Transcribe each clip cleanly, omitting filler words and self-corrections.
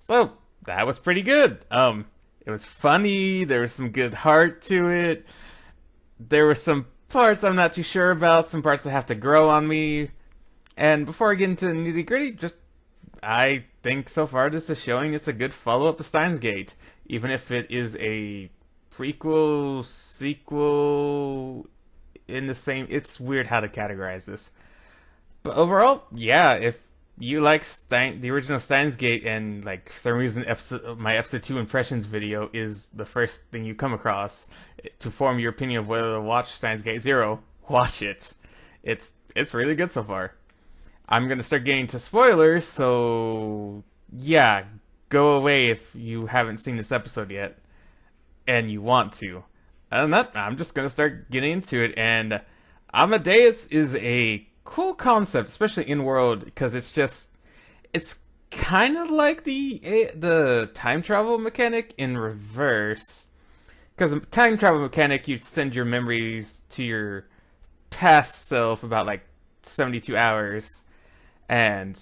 So that was pretty good. It was funny. There was some good heart to it. There were some parts I'm not too sure about. Some parts that have to grow on me. And before I get into the nitty gritty, just I think so far this is showing it's a good follow up to Steins Gate, even if it is a prequel, sequel in the same. It's weird how to categorize this. But overall, yeah, if you like the original Steins Gate, and like for some reason my episode 2 impressions video is the first thing you come across to form your opinion of whether to watch Steins Gate Zero, watch it. It's really good so far. I'm gonna start getting to spoilers, so yeah, go away if you haven't seen this episode yet and you want to. Other than that, I'm just gonna start getting into it. And Amadeus is a cool concept, especially in world, because it's kind of like the time travel mechanic in reverse. Because time travel mechanic, you send your memories to your past self about like 72 hours, and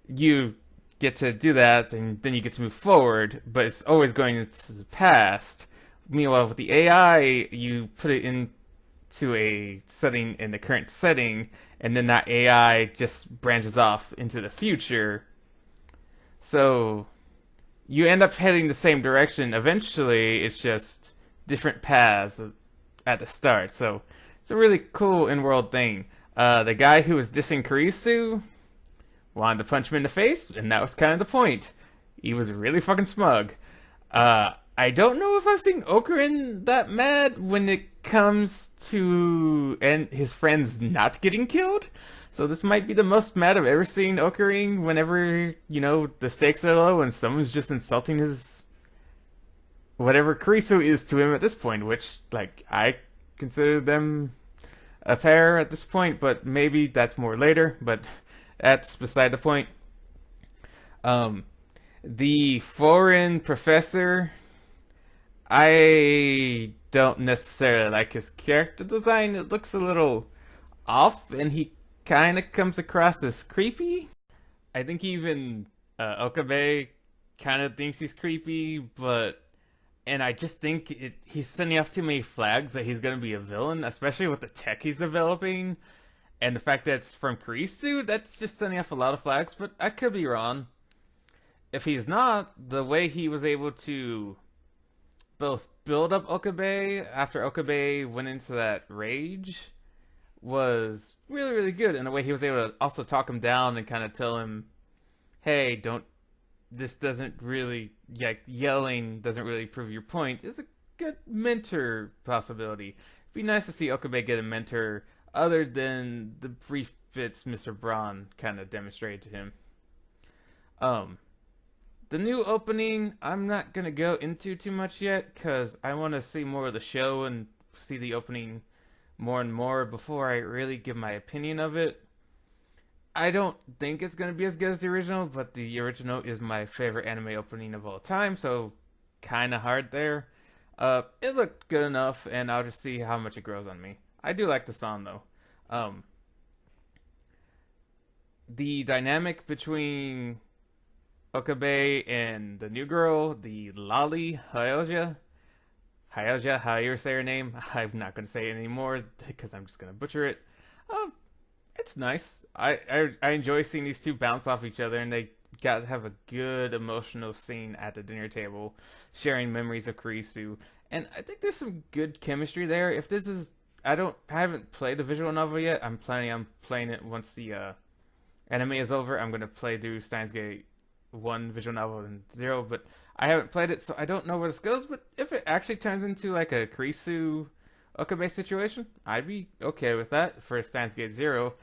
you get to do that, and then you get to move forward, but it's always going into the past. Meanwhile, with the AI, you put it into a setting in the current setting, and then that AI just branches off into the future. So you end up heading the same direction. Eventually, it's just different paths at the start. So it's a really cool in-world thing. The guy who was dissing Kurisu wanted to punch him in the face, and that was kind of the point. He was really fucking smug. I don't know if I've seen Ocarin that mad when it comes to and his friends not getting killed. So this might be the most mad I've ever seen Ocarin whenever, the stakes are low and someone's just insulting his whatever Kurisu is to him at this point, which, like, I consider them a pair at this point, but maybe that's more later, but that's beside the point. The foreign professor, I don't necessarily like his character design. It looks a little off, and he kind of comes across as creepy. I think even Okabe kind of thinks he's creepy, and I just think he's sending off too many flags that he's going to be a villain, especially with the tech he's developing. And the fact that it's from Kurisu, that's just sending off a lot of flags, but I could be wrong. If he's not, the way he was able to both build up Okabe after Okabe went into that rage was really, really good. And the way he was able to also talk him down and kind of tell him, hey, this doesn't really, yelling doesn't really prove your point, is a good mentor possibility. It'd be nice to see Okabe get a mentor other than the brief bits Mr. Braun kind of demonstrated to him. The new opening, I'm not going to go into too much yet, because I want to see more of the show and see the opening more and more before I really give my opinion of it. I don't think it's going to be as good as the original, but the original is my favorite anime opening of all time, so kind of hard there. It looked good enough, and I'll just see how much it grows on me. I do like the song, though. The dynamic between Okabe and the new girl, the Lolly Hyoja, how you say her name? I'm not going to say it anymore because I'm just going to butcher it. It's nice. I enjoy seeing these two bounce off each other, and they got to have a good emotional scene at the dinner table, sharing memories of Kurisu. And I think there's some good chemistry there. If this is, I haven't played the visual novel yet. I'm planning on playing it once the anime is over. I'm going to play through Steins Gate 1 visual novel and 0, but I haven't played it, so I don't know where this goes. But if it actually turns into like a Kurisu Okabe situation, I'd be okay with that for Steins Gate 0,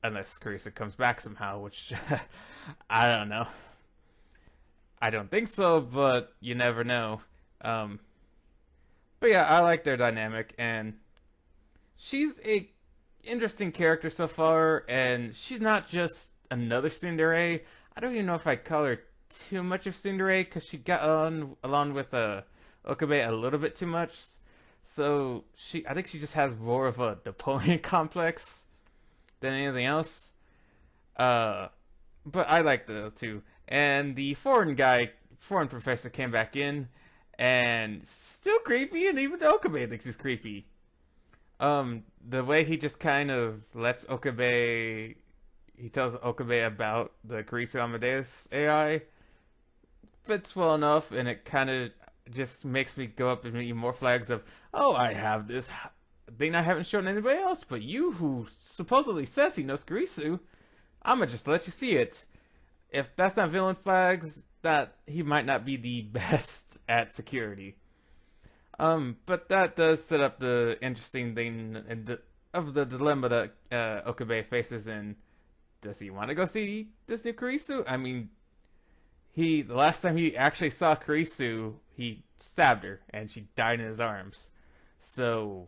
unless Kurisu comes back somehow, which I don't know. I don't think so, but you never know. But yeah, I like their dynamic, and she's a interesting character so far, and she's not just another tsundere. I don't even know if I'd call her too much of tsundere, because she got on along with Okabe a little bit too much. So I think she just has more of a Napoleon complex than anything else. But I like the too. and the foreign professor came back in, and still creepy, and even Okabe thinks he's creepy. The way he just kind of lets Okabe, he tells Okabe about the Kurisu Amadeus AI fits well enough, and it kind of just makes me go up and meet more flags of, oh, I have this thing I haven't shown anybody else, but you who supposedly says he knows Kurisu, I'm gonna just let you see it. If that's not villain flags, that he might not be the best at security. But that does set up the interesting thing of the dilemma that Okabe faces in. Does he want to go see this new Kurisu? I mean, the last time he actually saw Kurisu, he stabbed her and she died in his arms. So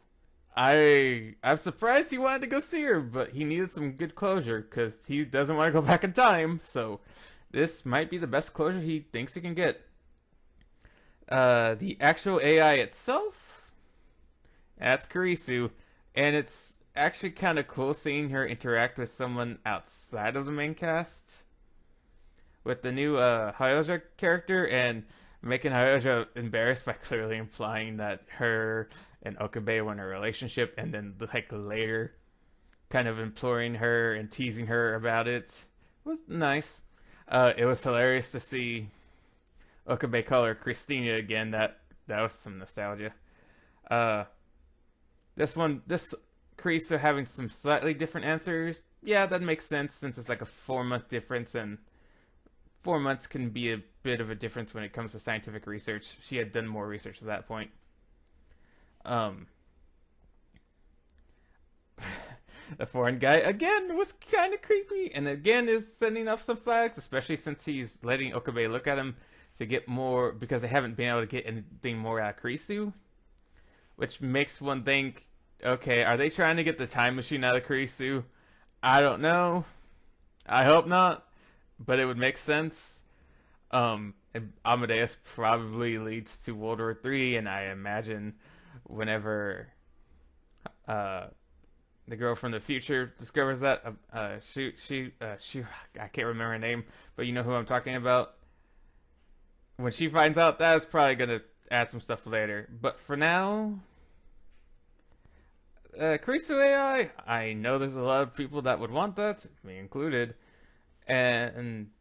I'm surprised he wanted to go see her, but he needed some good closure because he doesn't want to go back in time. So this might be the best closure he thinks he can get. The actual AI itself, that's Kurisu, and it's actually kind of cool seeing her interact with someone outside of the main cast. With the new Hyoja character, and making Hyoja embarrassed by clearly implying that her and Okabe were in a relationship, and then like later kind of imploring her and teasing her about it. It was nice. It was hilarious to see Okabe call her Christina again. That was some nostalgia. This Kurisu having some slightly different answers. Yeah, that makes sense since it's like a 4-month difference, and 4 months can be a bit of a difference when it comes to scientific research. She had done more research at that point. The foreign guy, again, was kind of creepy, and again is sending off some flags, especially since he's letting Okabe look at him to get more, because they haven't been able to get anything more out of Kurisu. Which makes one think, okay, are they trying to get the time machine out of Kurisu? I don't know. I hope not. But it would make sense. Amadeus probably leads to World War III, and I imagine whenever the girl from the future discovers that, I can't remember her name, but you know who I'm talking about. When she finds out, that's probably gonna add some stuff later. But for now, Kurisu AI, I know there's a lot of people that would want that, me included. And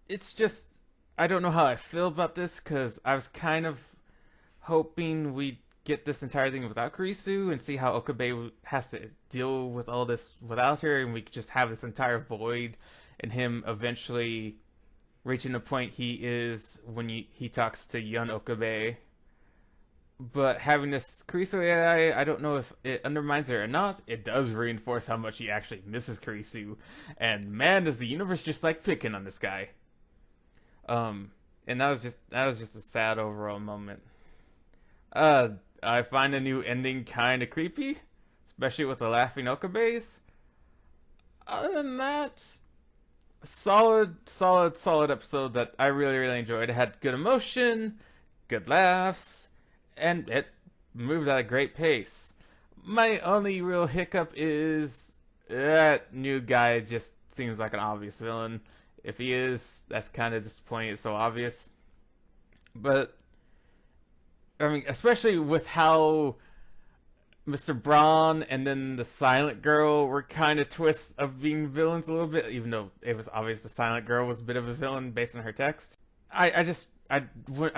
it's just, I don't know how I feel about this, because I was kind of hoping we'd get this entire thing without Kurisu and see how Okabe has to deal with all this without her, and we could just have this entire void and him eventually reaching the point he is when he talks to young Okabe. But having this Kurisu AI, I don't know if it undermines her or not. It does reinforce how much he actually misses Kurisu. And man, does the universe just like picking on this guy. And that was just a sad overall moment. I find the new ending kind of creepy, especially with the laughing Okabes. Other than that, solid episode that I really enjoyed. It had good emotion, good laughs, and it moved at a great pace. My only real hiccup is that new guy just seems like an obvious villain. If he is, that's kind of disappointing. It's so obvious. But, I mean, especially with how Mr. Braun and then the Silent Girl were kind of twists of being villains a little bit, even though it was obvious the Silent Girl was a bit of a villain based on her text. I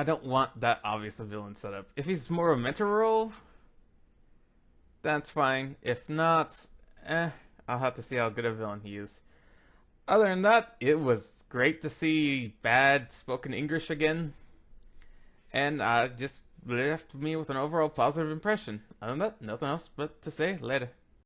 don't want that obvious a villain setup. If he's more of a mentor role, that's fine. If not, I'll have to see how good a villain he is. Other than that, it was great to see Bad spoken English again. And just left me with an overall positive impression. Other than that, nothing else but to say. Later.